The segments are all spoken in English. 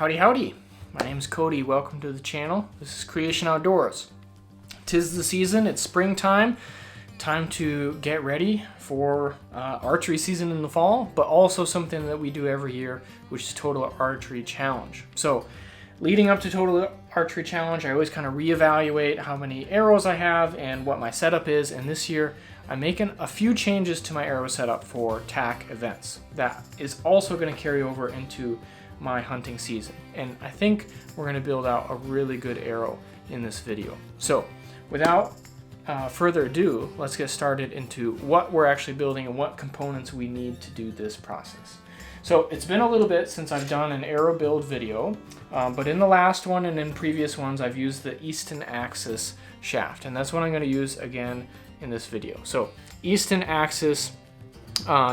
Howdy howdy, my name's Cody, welcome to the channel. This is Creation Outdoors. 'Tis the season, it's springtime, time to get ready for archery season in the fall, but also something that we do every year, which is Total Archery Challenge. So leading up to Total Archery Challenge, I always kind of reevaluate how many arrows I have and what my setup is, and this year I'm making a few changes to my arrow setup for TAC events. That is also going to carry over into my hunting season, and I think we're going to build out a really good arrow in this video. So without further ado, let's get started into what we're actually building and what components we need to do this process. So it's been a little bit since I've done an arrow build video, but in the last one and in previous ones I've used the Easton axis shaft, and that's what I'm going to use again in this video. So Easton axis,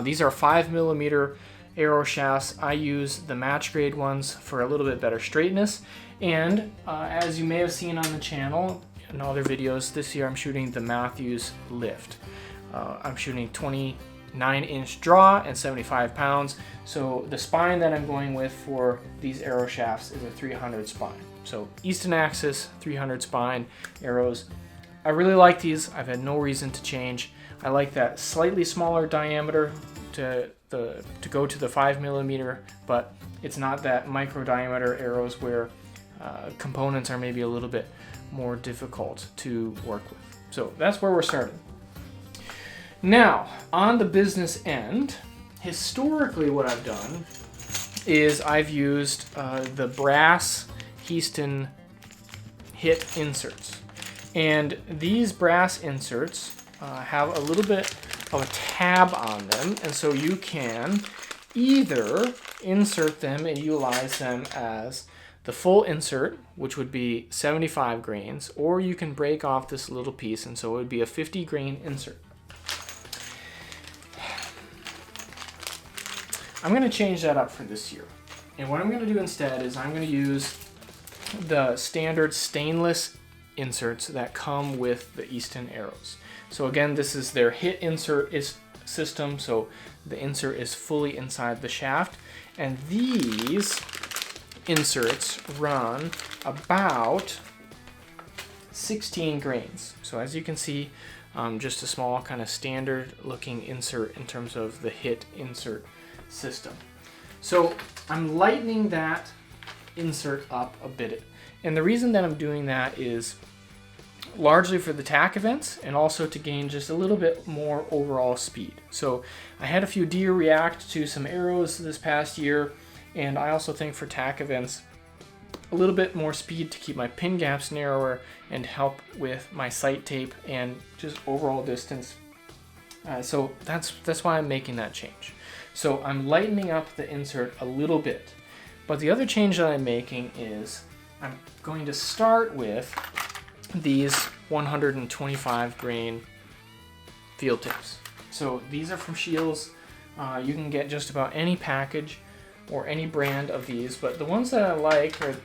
these are 5mm arrow shafts. I use the match grade ones for a little bit better straightness, and as you may have seen on the channel in other videos, this year I'm shooting the Matthews Lift. I'm shooting 29-inch draw and 75 pounds. So the spine that I'm going with for these arrow shafts is a 300 spine. So Easton axis 300 spine arrows. I really like these. I've had no reason to change. I like that slightly smaller diameter to go to the 5mm, but it's not that micro diameter arrows where components are maybe a little bit more difficult to work with. So that's where we're starting. Now, on the business end, historically what I've done is I've used the brass Easton hit inserts. And these brass inserts have a little bit of a tab on them, and so you can either insert them and utilize them as the full insert, which would be 75 grains, or you can break off this little piece, and so it would be a 50 grain insert. I'm going to change that up for this year, and what I'm going to do instead is I'm going to use the standard stainless inserts that come with the Easton arrows. So again, this is their hit insert system, so the insert is fully inside the shaft, and these inserts run about 16 grains. So as you can see, just a small kind of standard looking insert in terms of the hit insert system. So I'm lightening that insert up a bit, and the reason that I'm doing that is largely for the TAC events and also to gain just a little bit more overall speed. So I had a few deer react to some arrows this past year, and I also think for TAC events a little bit more speed to keep my pin gaps narrower and help with my sight tape and just overall distance. So that's why I'm making that change. So I'm lightening up the insert a little bit, but the other change that I'm making is I'm going to start with these 125 grain field tips. So these are from Shields. You can get just about any package or any brand of these, but the ones that I like, or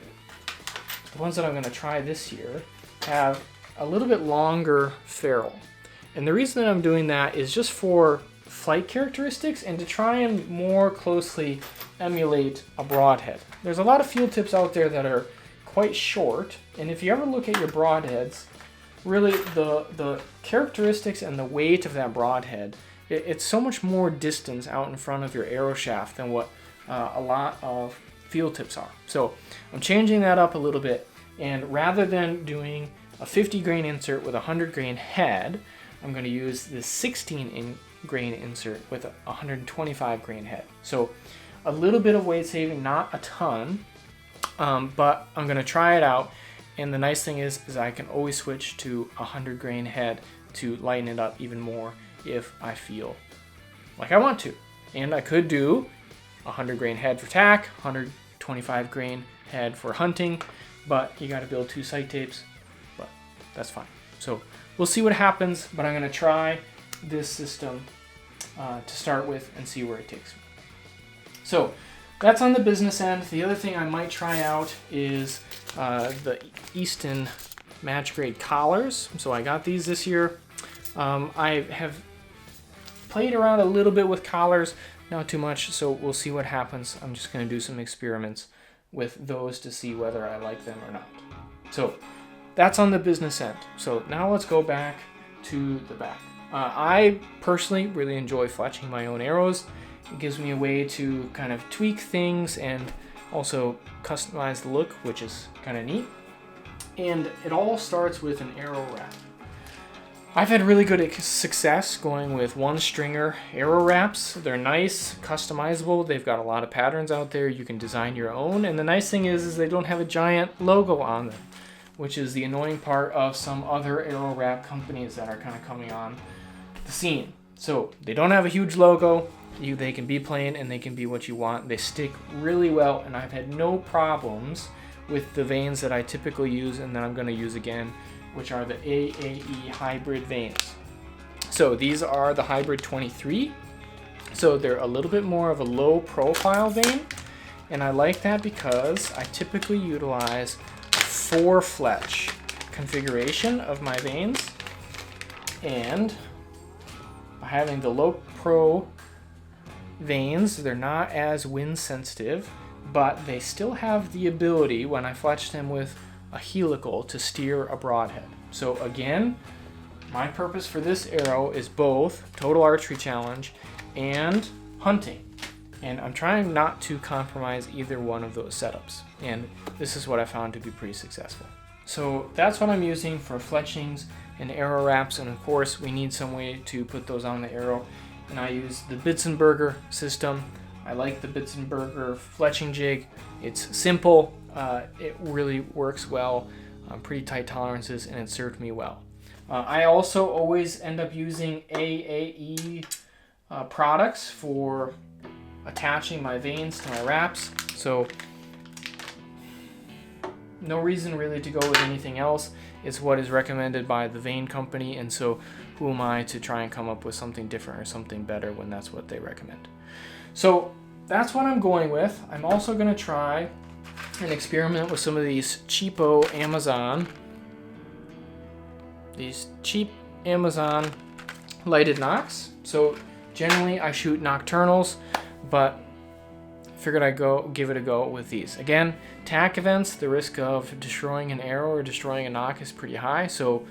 the ones that I'm going to try this year, have a little bit longer ferrule. And the reason that I'm doing that is just for flight characteristics and to try and more closely emulate a broadhead. There's a lot of field tips out there that are quite short, and if you ever look at your broadheads, really the characteristics and the weight of that broadhead, it's so much more distance out in front of your arrow shaft than what a lot of field tips are. So I'm changing that up a little bit, and rather than doing a 50 grain insert with a 100 grain head, I'm going to use this 16 grain insert with a 125 grain head. So a little bit of weight saving, not a ton, but I'm going to try it out, and the nice thing is I can always switch to a 100 grain head to lighten it up even more if I feel like I want to. And I could do a 100 grain head for TAC, 125 grain head for hunting, but you got to build two sight tapes, but that's fine. So we'll see what happens, but I'm going to try this system to start with and see where it takes me. So that's on the business end. The other thing I might try out is the Easton match grade collars. So I got these this year. I have played around a little bit with collars, not too much, so we'll see what happens. I'm just going to do some experiments with those to see whether I like them or not. So that's on the business end. So now let's go back to the back. I personally really enjoy fletching my own arrows. It gives me a way to kind of tweak things and also customize the look, which is kind of neat. And it all starts with an arrow wrap. I've had really good success going with one stringer arrow wraps. They're nice, customizable. They've got a lot of patterns out there. You can design your own. And the nice thing is they don't have a giant logo on them, which is the annoying part of some other arrow wrap companies that are kind of coming on the scene. So they don't have a huge logo. They can be plain and they can be what you want. They stick really well, and I've had no problems with the vanes that I typically use and that I'm going to use again, which are the AAE hybrid vanes. So these are the hybrid 23. So they're a little bit more of a low profile vane, and I like that because I typically utilize a 4 fletch configuration of my vanes, and by having the low pro vanes, they're not as wind sensitive, but they still have the ability, when I fletch them with a helical, to steer a broadhead. So again, my purpose for this arrow is both Total Archery Challenge and hunting. And I'm trying not to compromise either one of those setups. And this is what I found to be pretty successful. So that's what I'm using for fletchings and arrow wraps. And of course, we need some way to put those on the arrow. And I use the Bitzenberger system. I like the Bitzenberger fletching jig. It's simple. It really works well. Pretty tight tolerances, and it served me well. I also always end up using AAE products for attaching my vanes to my wraps. So no reason really to go with anything else. It's what is recommended by the vane company, and so who am I to try and come up with something different or something better when that's what they recommend. So that's what I'm going with. I'm also going to try and experiment with some of these cheap Amazon lighted nocks. So generally I shoot nocturnals, but figured I'd give it a go with these. Again, tack events, the risk of destroying an arrow or destroying a nock is pretty high, so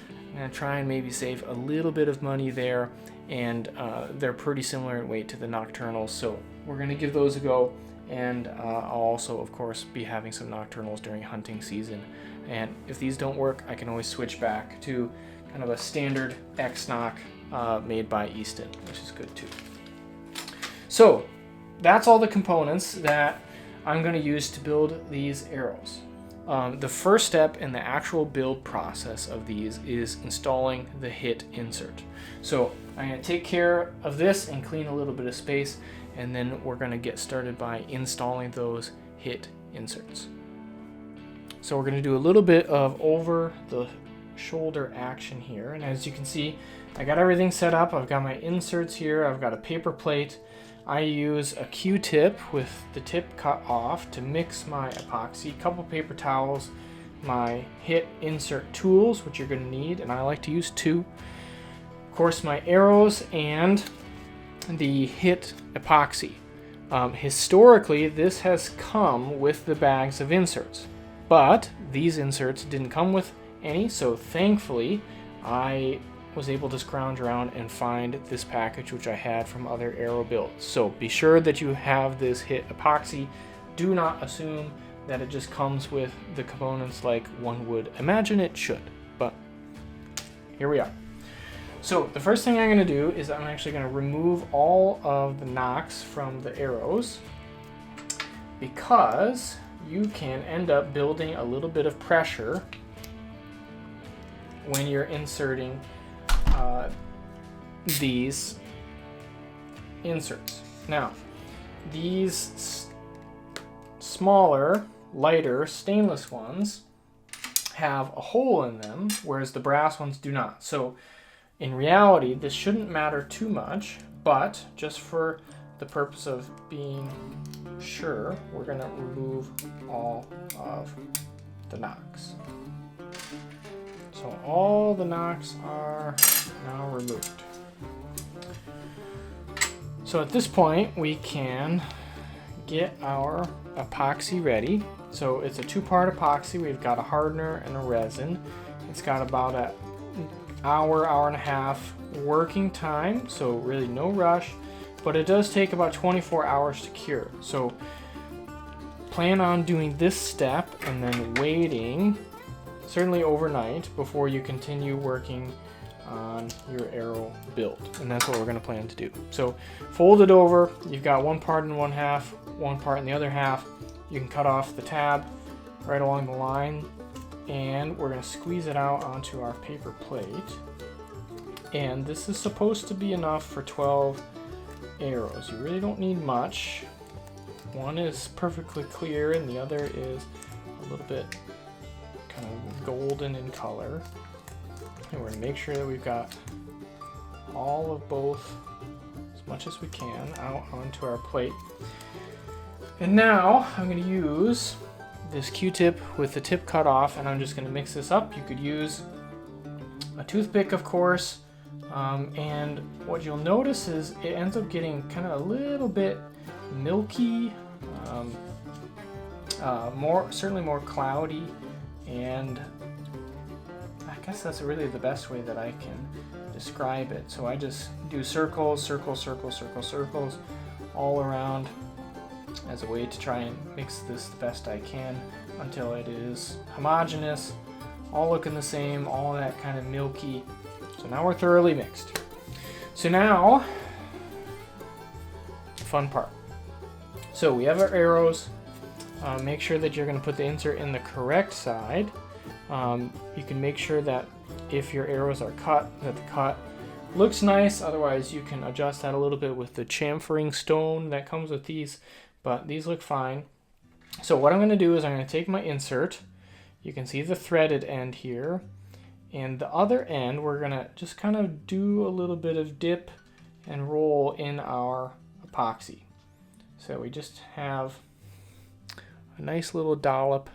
I'm going to try and maybe save a little bit of money there, and they're pretty similar in weight to the nocturnals, so we're going to give those a go. And I'll also, of course, be having some nocturnals during hunting season. And if these don't work, I can always switch back to kind of a standard X-Nock made by Easton, which is good too. So that's all the components that I'm going to use to build these arrows. The first step in the actual build process of these is installing the hit insert. So I'm going to take care of this and clean a little bit of space, and then we're going to get started by installing those hit inserts. So we're going to do a little bit of over the shoulder action here, and as you can see, I got everything set up. I've got my inserts here. I've got a paper plate. I use a Q-tip with the tip cut off to mix my epoxy, a couple paper towels, my hit insert tools, which you're going to need, and I like to use 2. Of course, my arrows and the hit epoxy. Historically, this has come with the bags of inserts, but these inserts didn't come with any, so thankfully I was able to scrounge around and find this package, which I had from other arrow builds. So be sure that you have this hit epoxy. Do not assume that it just comes with the components like one would imagine it should, but here we are. So the first thing I'm going to do is I'm actually going to remove all of the nocks from the arrows, because you can end up building a little bit of pressure when you're inserting these inserts. Now, these smaller, lighter stainless ones have a hole in them, whereas the brass ones do not. So in reality, this shouldn't matter too much, but just for the purpose of being sure, we're going to remove all of the nocks. So all the nocks are now removed. So at this point, we can get our epoxy ready. So it's a two-part epoxy. We've got a hardener and a resin. It's got about an hour, hour and a half working time, so really no rush, but it does take about 24 hours to cure. So plan on doing this step and then waiting, certainly overnight, before you continue working on your arrow build. And that's what we're going to plan to do. So fold it over. You've got one part in one half, one part in the other half. You can cut off the tab right along the line, and we're going to squeeze it out onto our paper plate. And this is supposed to be enough for 12 arrows. You really don't need much. One is perfectly clear and the other is a little bit kind of golden in color. And we're going to make sure that we've got all of both, as much as we can, out onto our plate. And now I'm going to use this Q-tip with the tip cut off, and I'm just going to mix this up. You could use a toothpick, of course, and what you'll notice is it ends up getting kind of a little bit milky, certainly more cloudy, and I guess that's really the best way that I can describe it. So I just do circles, circles, circles, circles, circles all around as a way to try and mix this the best I can until it is homogeneous, all looking the same, all that kind of milky. So now we're thoroughly mixed. So now, the fun part. So we have our arrows. Make sure that you're going to put the insert in the correct side. You can make sure that if your arrows are cut, that the cut looks nice. Otherwise, you can adjust that a little bit with the chamfering stone that comes with these, but these look fine. So what I'm going to do is I'm going to take my insert. You can see the threaded end here. And the other end, we're going to just kind of do a little bit of dip and roll in our epoxy. So we just have a nice little dollop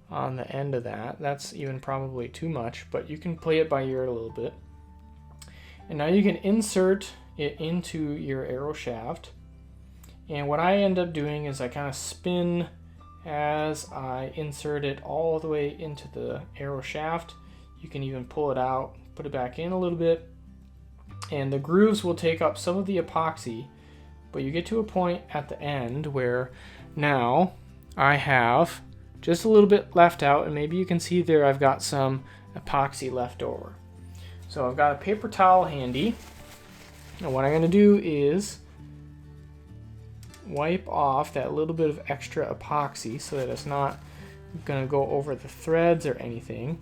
on the end of that. That's even probably too much, but you can play it by ear a little bit. And now you can insert it into your arrow shaft. And what I end up doing is I kind of spin as I insert it all the way into the arrow shaft. You can even pull it out, put it back in a little bit, and the grooves will take up some of the epoxy, but you get to a point at the end where now I have just a little bit left out, and maybe you can see there I've got some epoxy left over. So I've got a paper towel handy, and what I'm going to do is wipe off that little bit of extra epoxy so that it's not going to go over the threads or anything.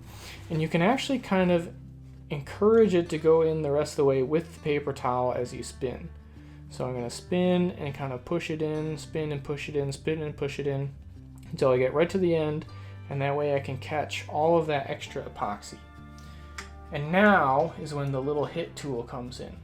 And you can actually kind of encourage it to go in the rest of the way with the paper towel as you spin. So I'm going to spin and kind of push it in, spin and push it in, spin and push it in until I get right to the end, and that way I can catch all of that extra epoxy. And now is when the little hit tool comes in.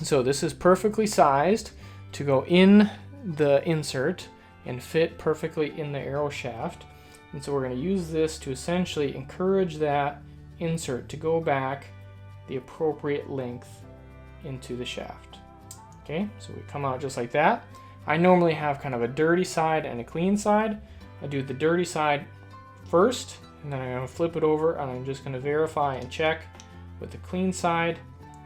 So this is perfectly sized to go in the insert and fit perfectly in the arrow shaft. And so we're going to use this to essentially encourage that insert to go back the appropriate length into the shaft. Okay, so we come out just like that. I normally have kind of a dirty side and a clean side. I do the dirty side first, and then I'm going to flip it over, and I'm just going to verify and check with the clean side,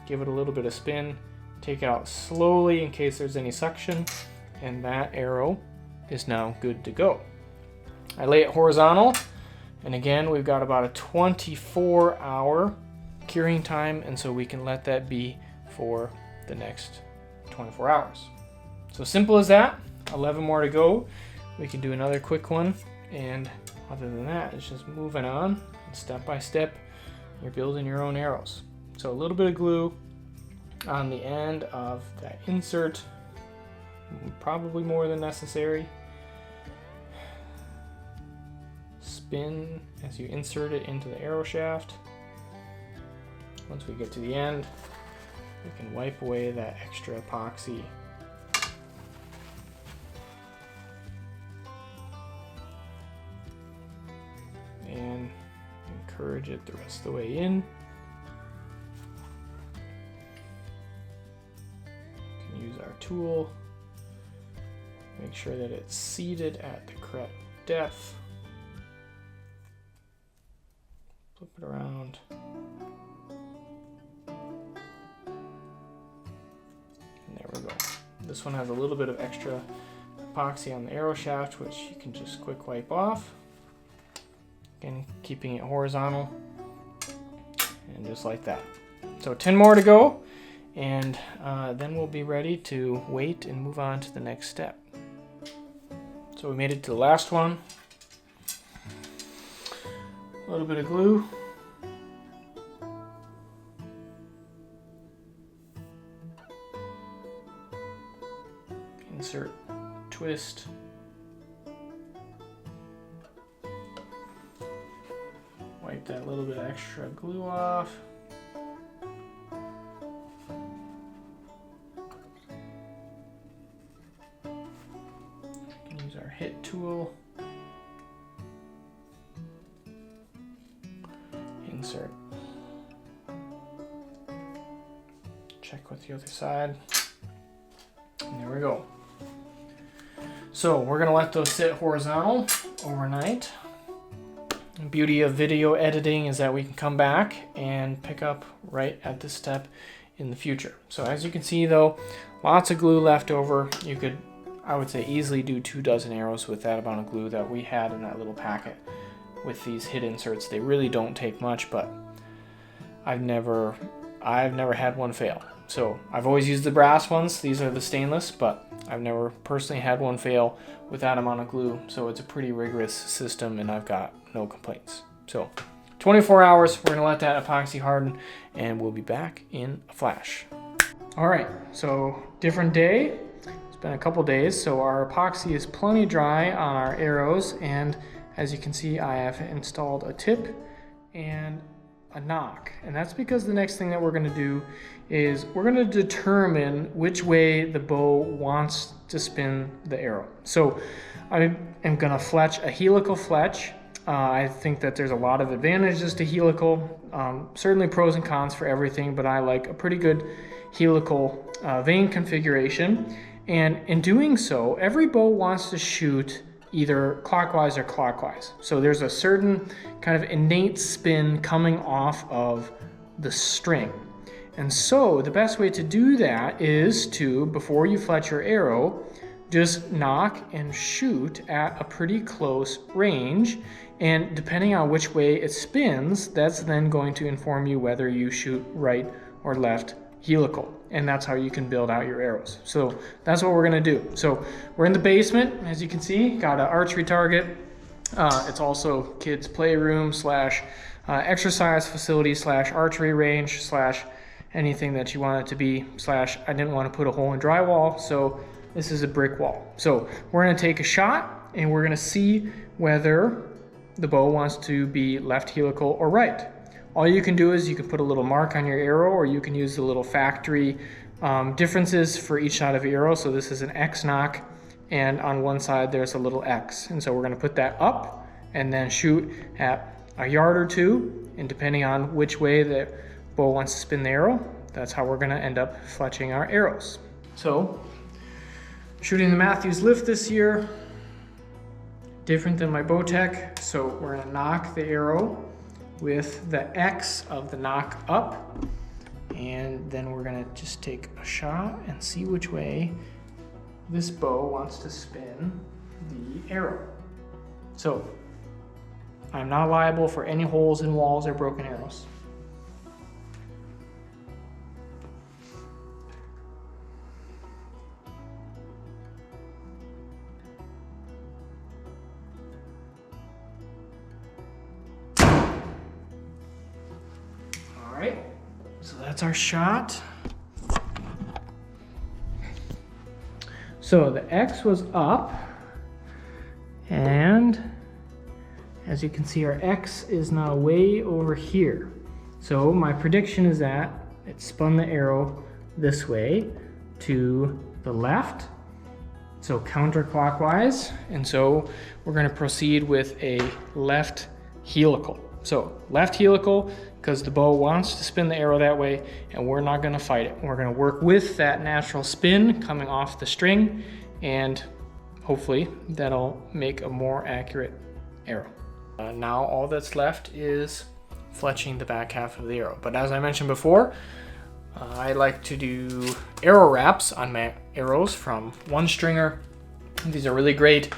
give it a little bit of spin, take it out slowly in case there's any suction, and that arrow is now good to go. I lay it horizontal, and again we've got about a 24-hour curing time, and so we can let that be for the next 24 hours. So simple as that. 11 more to go. We can do another quick one, and other than that, it's just moving on step by step. You're building your own arrows. So a little bit of glue on the end of that insert, probably more than necessary. Spin as you insert it into the arrow shaft. Once we get to the end, we can wipe away that extra epoxy. And encourage it the rest of the way in. We can use our tool. Make sure that it's seated at the correct depth. Flip it around. And there we go. This one has a little bit of extra epoxy on the arrow shaft, which you can just quick wipe off. Again, keeping it horizontal. And just like that. So 10 more to go, and then we'll be ready to wait and move on to the next step. So we made it to the last one. A little bit of glue. Insert, twist. Wipe that little bit of extra glue off. Use our hit tool. Insert. Check with the other side. And there we go. So we're gonna let those sit horizontal overnight. The beauty of video editing is that we can come back and pick up right at this step in the future. So as you can see though, lots of glue left over. You could, I would say, easily do 24 arrows with that amount of glue that we had in that little packet with these hit inserts. They really don't take much, but I've never had one fail. So I've always used the brass ones. These are the stainless, but I've never personally had one fail with that amount of glue. So it's a pretty rigorous system and I've got no complaints. So 24 hours, we're gonna let that epoxy harden and we'll be back in a flash. All right, so different day. It's been a couple days, so our epoxy is plenty dry on our arrows, and as you can see, I have installed a tip and a knock. And that's because the next thing that we're gonna do is we're gonna determine which way the bow wants to spin the arrow. So I am gonna fletch a helical fletch. I think that there's a lot of advantages to helical, certainly pros and cons for everything, but I like a pretty good helical vane configuration. And in doing so, every bow wants to shoot either clockwise or clockwise. So there's a certain kind of innate spin coming off of the string. And so the best way to do that is to, before you fletch your arrow, just knock and shoot at a pretty close range. And depending on which way it spins, that's then going to inform you whether you shoot right or left helical. And that's how you can build out your arrows. So that's what we're gonna do. So we're in the basement, as you can see, got an archery target. It's also kids' playroom slash exercise facility slash archery range slash anything that you want it to be slash I didn't want to put a hole in drywall, so this is a brick wall. So we're gonna take a shot and we're gonna see whether the bow wants to be left helical or right. All you can do is you can put a little mark on your arrow, or you can use the little factory differences for each side of your arrow. So this is an X knock, and on one side there's a little X. And so we're gonna put that up and then shoot at a yard or two, and depending on which way the bow wants to spin the arrow, that's how we're gonna end up fletching our arrows. So, shooting the Matthews Lift this year, different than my Bowtech. So we're gonna knock the arrow with the X of the knock up, and then we're gonna just take a shot and see which way this bow wants to spin the arrow. So I'm not liable for any holes in walls or broken arrows. So that's our shot. So the X was up, and as you can see, our X is now way over here. So my prediction is that it spun the arrow this way to the left, so counterclockwise, and so we're going to proceed with a left helical. So left helical, because the bow wants to spin the arrow that way, and we're not gonna fight it. We're gonna work with that natural spin coming off the string and hopefully that'll make a more accurate arrow. Now all that's left is fletching the back half of the arrow. But as I mentioned before, I like to do arrow wraps on my arrows from one stringer. These are really great.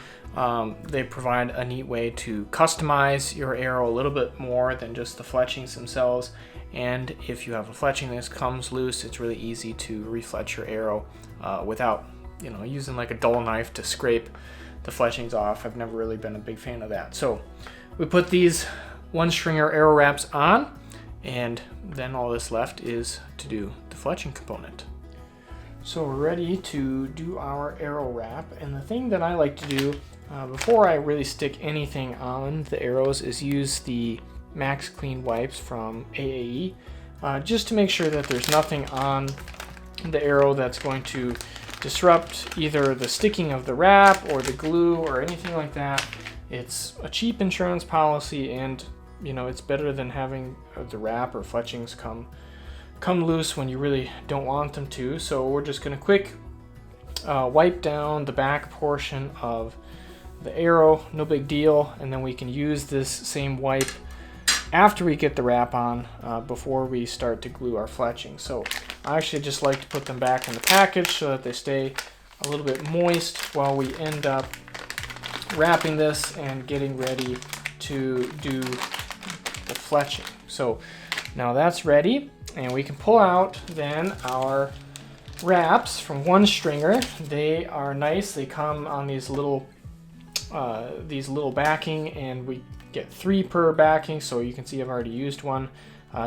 They provide a neat way to customize your arrow a little bit more than just the fletchings themselves. And if you have a fletching that comes loose, it's really easy to refletch your arrow without, using like a dull knife to scrape the fletchings off. I've never really been a big fan of that. So we put these one stringer arrow wraps on, and then all that's left is to do the fletching component. So we're ready to do our arrow wrap, and the thing that I like to do before I really stick anything on the arrows is use the Max Clean wipes from AAE, just to make sure that there's nothing on the arrow that's going to disrupt either the sticking of the wrap or the glue or anything like that. It's a cheap insurance policy, and it's better than having the wrap or fletchings come loose when you really don't want them to. So we're just going to quick wipe down the back portion of the arrow, no big deal, and then we can use this same wipe after we get the wrap on before we start to glue our fletching. So I actually just like to put them back in the package so that they stay a little bit moist while we end up wrapping this and getting ready to do the fletching. So now that's ready, and we can pull out then our wraps from one stringer. They are nice. They come on these little backing, and we get 3 per backing, so you can see I've already used one.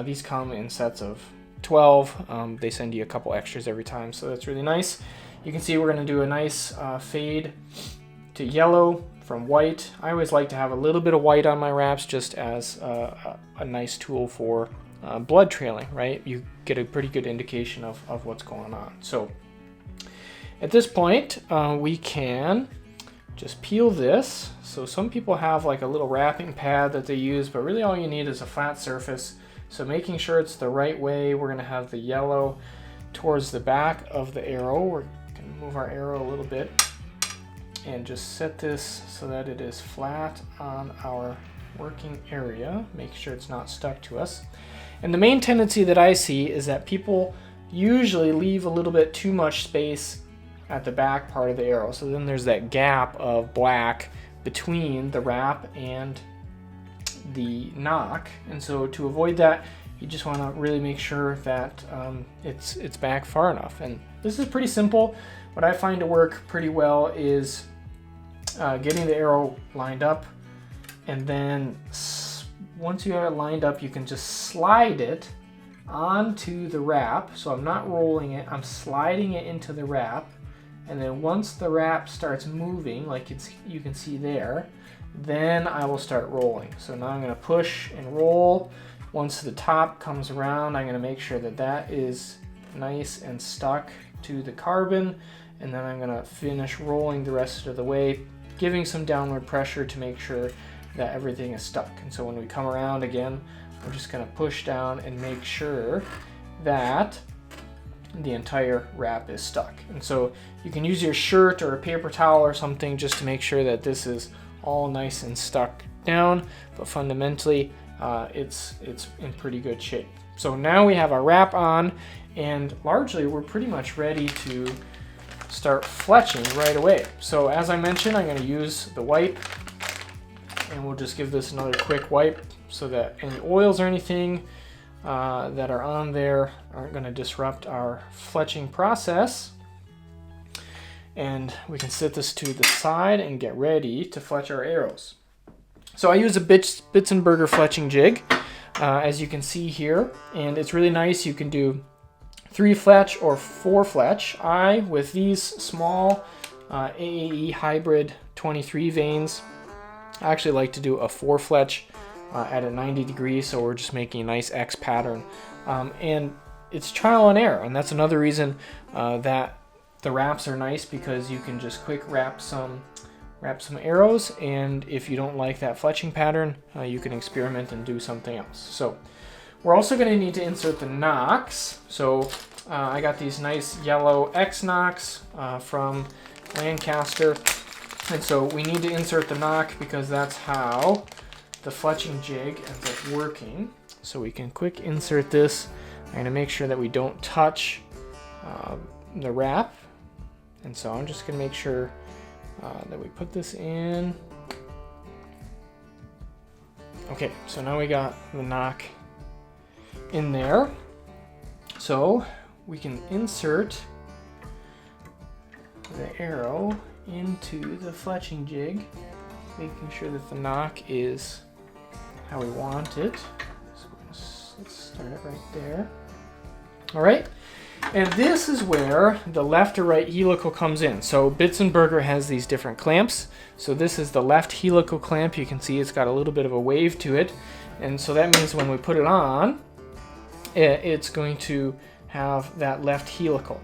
These come in sets of 12. They send you a couple extras every time, so that's really nice. You can see we're going to do a nice fade to yellow from white. I always like to have a little bit of white on my wraps just as a nice tool for blood trailing, right? You get a pretty good indication of what's going on. So at this point, we can just peel this. So some people have like a little wrapping pad that they use, but really all you need is a flat surface. So making sure it's the right way, we're going to have the yellow towards the back of the arrow. We're going to move our arrow a little bit and just set this so that it is flat on our working area. Make sure it's not stuck to us. And the main tendency that I see is that people usually leave a little bit too much space at the back part of the arrow. So then there's that gap of black between the wrap and the knock. And so to avoid that, you just want to really make sure that it's back far enough. And this is pretty simple. What I find to work pretty well is getting the arrow lined up, and then once you have it lined up, you can just slide it onto the wrap. So I'm not rolling it, I'm sliding it into the wrap. And then once the wrap starts moving, like you can see there, then I will start rolling. So now I'm going to push and roll. Once the top comes around, I'm going to make sure that that is nice and stuck to the carbon. And then I'm going to finish rolling the rest of the way, giving some downward pressure to make sure that everything is stuck. And so when we come around again, we're just going to push down and make sure that the entire wrap is stuck. And so you can use your shirt or a paper towel or something just to make sure that this is all nice and stuck down, but fundamentally it's in pretty good shape. So now we have our wrap on, and largely we're pretty much ready to start fletching right away. So as I mentioned, I'm going to use the wipe, and we'll just give this another quick wipe so that any oils or anything that are on there aren't going to disrupt our fletching process. And we can set this to the side and get ready to fletch our arrows. So I use a Bitzenberger fletching jig, as you can see here, and it's really nice. You can do 3 fletch or 4 fletch. With these small AAE hybrid 23 vanes, I actually like to do a 4 fletch at a 90 degrees, so we're just making a nice X pattern. And it's trial and error, and that's another reason that the wraps are nice, because you can just quick wrap some arrows, and if you don't like that fletching pattern, you can experiment and do something else. So we're also going to need to insert the nocks. So I got these nice yellow X nocks from Lancaster. And so we need to insert the knock because that's how the fletching jig ends up working. So we can quick insert this. I'm going to make sure that we don't touch the wrap. And so I'm just going to make sure that we put this in. Okay, so now we got the knock in there. So we can insert the arrow into the fletching jig, making sure that the knock is how we want it. So let's start it right there. All right, and this is where the left or right helical comes in. So Bitzenberger has these different clamps. So this is the left helical clamp. You can see it's got a little bit of a wave to it. And so that means when we put it on, it's going to have that left helical.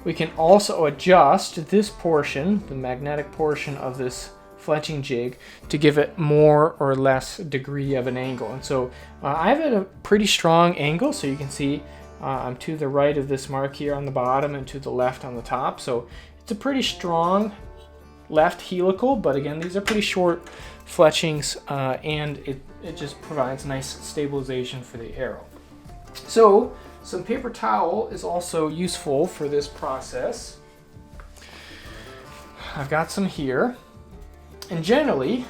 We can also adjust this portion, the magnetic portion of this fletching jig, to give it more or less degree of an angle. And so I have it a pretty strong angle, so you can see I'm to the right of this mark here on the bottom and to the left on the top. So it's a pretty strong left helical, but again, these are pretty short fletchings, and it just provides nice stabilization for the arrow. So some paper towel is also useful for this process. I've got some here, and generally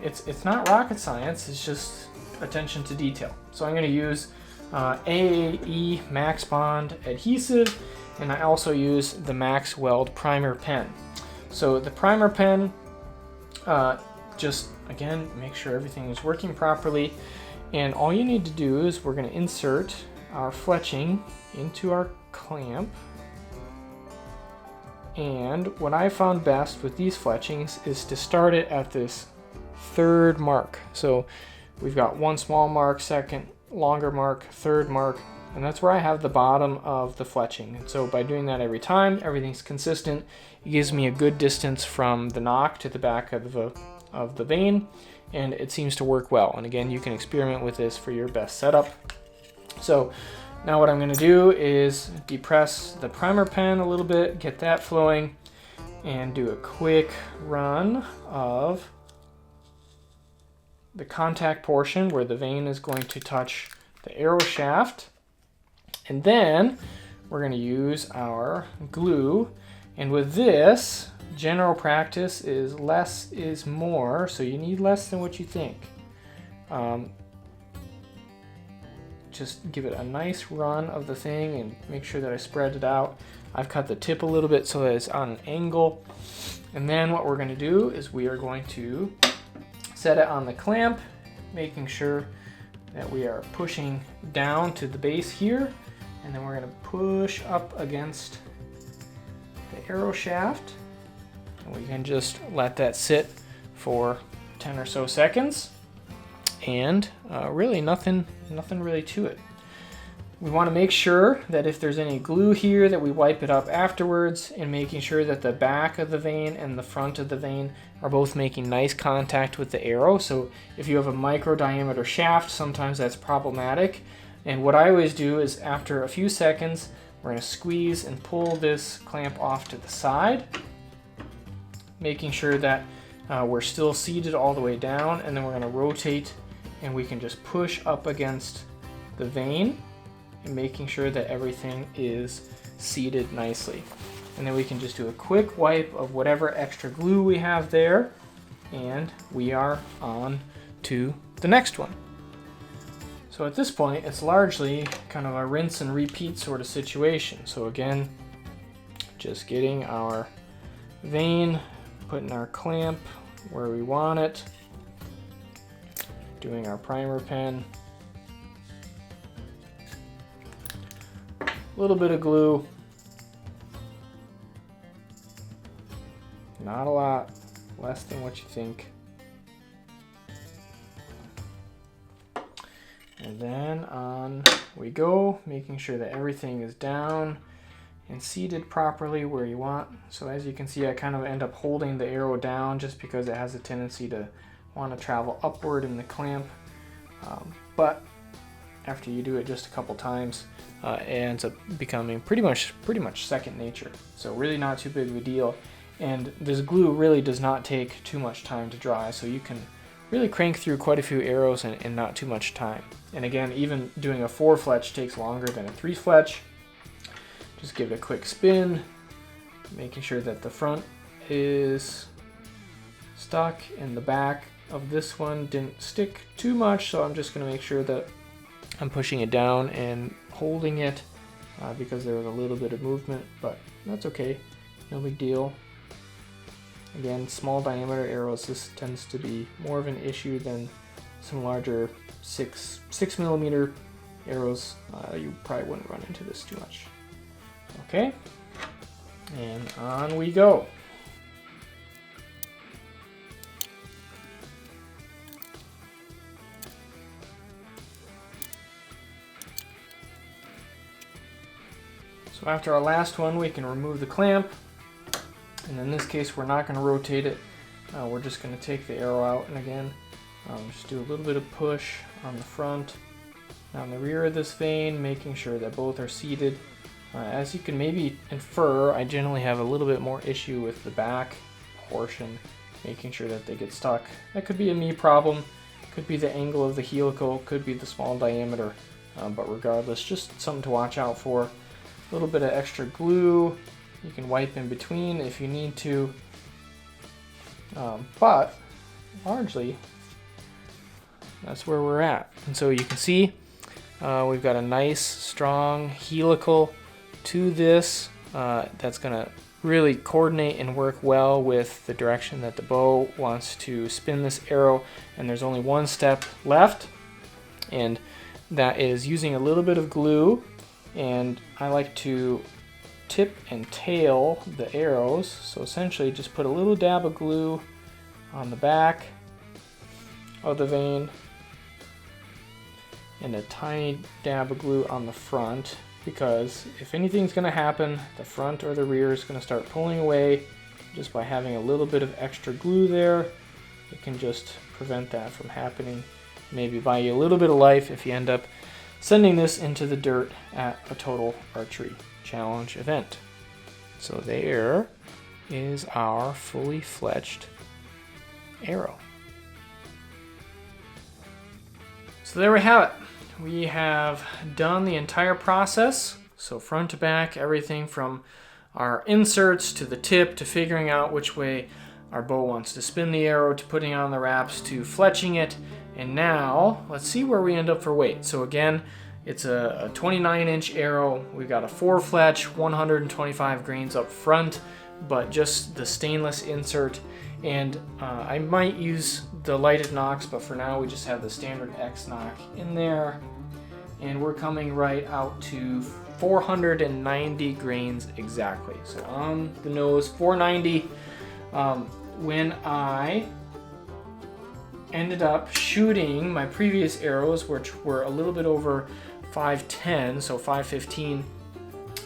it's not rocket science, it's just attention to detail. So I'm going to use AAE Max Bond adhesive, and I also use the Max Weld primer pen. So the primer pen, just again make sure everything is working properly, and all you need to do is we're going to insert our fletching into our clamp. And what I found best with these fletchings is to start it at this third mark. So we've got one small mark, second longer mark, third mark, and that's where I have the bottom of the fletching. And so by doing that every time, everything's consistent. It gives me a good distance from the knock to the back of the vane, and it seems to work well. And again, you can experiment with this for your best setup. So now what I'm going to do is depress the primer pen a little bit, get that flowing, and do a quick run of the contact portion where the vane is going to touch the arrow shaft. And then we're going to use our glue. And with this, general practice is less is more, so you need less than what you think. Just give it a nice run of the thing and make sure that I spread it out. I've cut the tip a little bit so that it's on an angle. And then what we're going to do is we are going to set it on the clamp, making sure that we are pushing down to the base here. And then we're going to push up against the arrow shaft. And we can just let that sit for 10 or so seconds. And really nothing really to it. We want to make sure that if there's any glue here that we wipe it up afterwards, and making sure that the back of the vane and the front of the vane are both making nice contact with the arrow. So if you have a micro diameter shaft, sometimes that's problematic. And what I always do is after a few seconds, we're going to squeeze and pull this clamp off to the side, making sure that we're still seated all the way down, and then we're going to rotate and we can just push up against the vane and making sure that everything is seated nicely. And then we can just do a quick wipe of whatever extra glue we have there, and we are on to the next one. So at this point, it's largely kind of a rinse and repeat sort of situation. So again, just getting our vane, putting our clamp where we want it, doing our primer pen, a little bit of glue, not a lot, less than what you think. And then on we go, making sure that everything is down and seated properly where you want. So as you can see, I kind of end up holding the arrow down just because it has a tendency to want to travel upward in the clamp. But after you do it just a couple times, it ends up becoming pretty much second nature. So really not too big of a deal. And this glue really does not take too much time to dry, so you can really crank through quite a few arrows in not too much time. And again, even doing a 4 fletch takes longer than a 3 fletch. Just give it a quick spin, making sure that the front is stuck and the back of this one didn't stick too much, so I'm just going to make sure that I'm pushing it down and holding it because there was a little bit of movement, but that's okay, no big deal. Again, small diameter arrows, this tends to be more of an issue than some larger 6mm arrows. You probably wouldn't run into this too much. Okay, and on we go. So after our last one, we can remove the clamp, and in this case we're not going to rotate it. We're just going to take the arrow out, and again just do a little bit of push on the front, on the rear of this vane, making sure that both are seated. As you can maybe infer, I generally have a little bit more issue with the back portion, making sure that they get stuck. That could be a me problem, could be the angle of the helical, could be the small diameter, but regardless, just something to watch out for. A little bit of extra glue, you can wipe in between if you need to, but largely that's where we're at. And so you can see we've got a nice strong helical to this that's going to really coordinate and work well with the direction that the bow wants to spin this arrow. And there's only one step left, and that is using a little bit of glue. And I like to tip and tail the arrows, so essentially just put a little dab of glue on the back of the vane and a tiny dab of glue on the front, because if anything's going to happen, the front or the rear is going to start pulling away. Just by having a little bit of extra glue there, it can just prevent that from happening. Maybe buy you a little bit of life if you end up sending this into the dirt at a Total Archery Challenge event. So there is our fully fletched arrow. So there we have it. We have done the entire process. So front to back, everything from our inserts to the tip to figuring out which way our bow wants to spin the arrow to putting on the wraps to fletching it. And now let's see where we end up for weight. So again, it's a 29-inch arrow. We've got a 4 fletch, 125 grains up front, but just the stainless insert. And I might use the lighted nocks, but for now we just have the standard X knock in there. And we're coming right out to 490 grains exactly. So on the nose, 490. When I ended up shooting my previous arrows, which were a little bit over 510, so 515,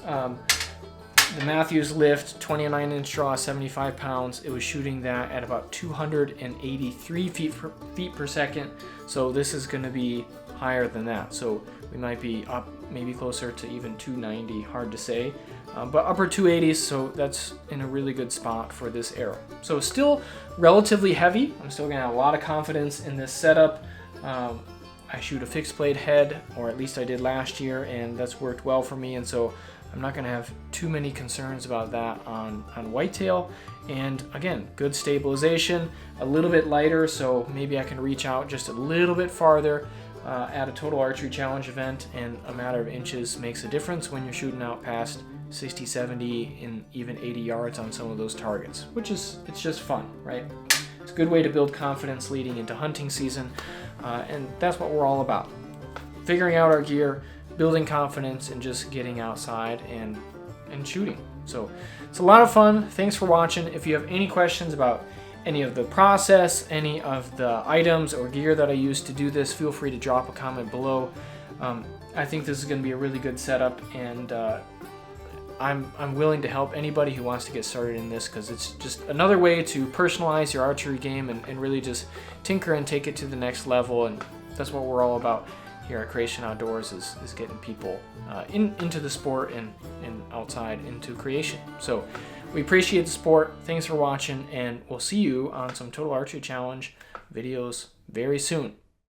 the Matthews lift, 29-inch draw, 75 pounds. It was shooting that at about 283 feet per second. So this is going to be higher than that. So we might be up maybe closer to even 290, hard to say. But upper 280s, so that's in a really good spot for this arrow. So still relatively heavy. I'm still going to have a lot of confidence in this setup. I shoot a fixed blade head, or at least I did last year, and that's worked well for me. And so I'm not going to have too many concerns about that on whitetail. And again, good stabilization, a little bit lighter, so maybe I can reach out just a little bit farther at a Total Archery Challenge event, and a matter of inches makes a difference when you're shooting out past 60, 70, and even 80 yards on some of those targets, which is, it's just fun, right? It's a good way to build confidence leading into hunting season, and that's what we're all about. Figuring out our gear, building confidence, and just getting outside and shooting. So it's a lot of fun. Thanks for watching. If you have any questions about any of the process, any of the items or gear that I used to do this, feel free to drop a comment below. I think this is going to be a really good setup, and I'm willing to help anybody who wants to get started in this, because it's just another way to personalize your archery game and really just tinker and take it to the next level. And that's what we're all about here at Creation Outdoors, is getting people into the sport and outside into creation. So We appreciate the support. Thanks for watching, and we'll see you on some Total Archery Challenge videos very soon.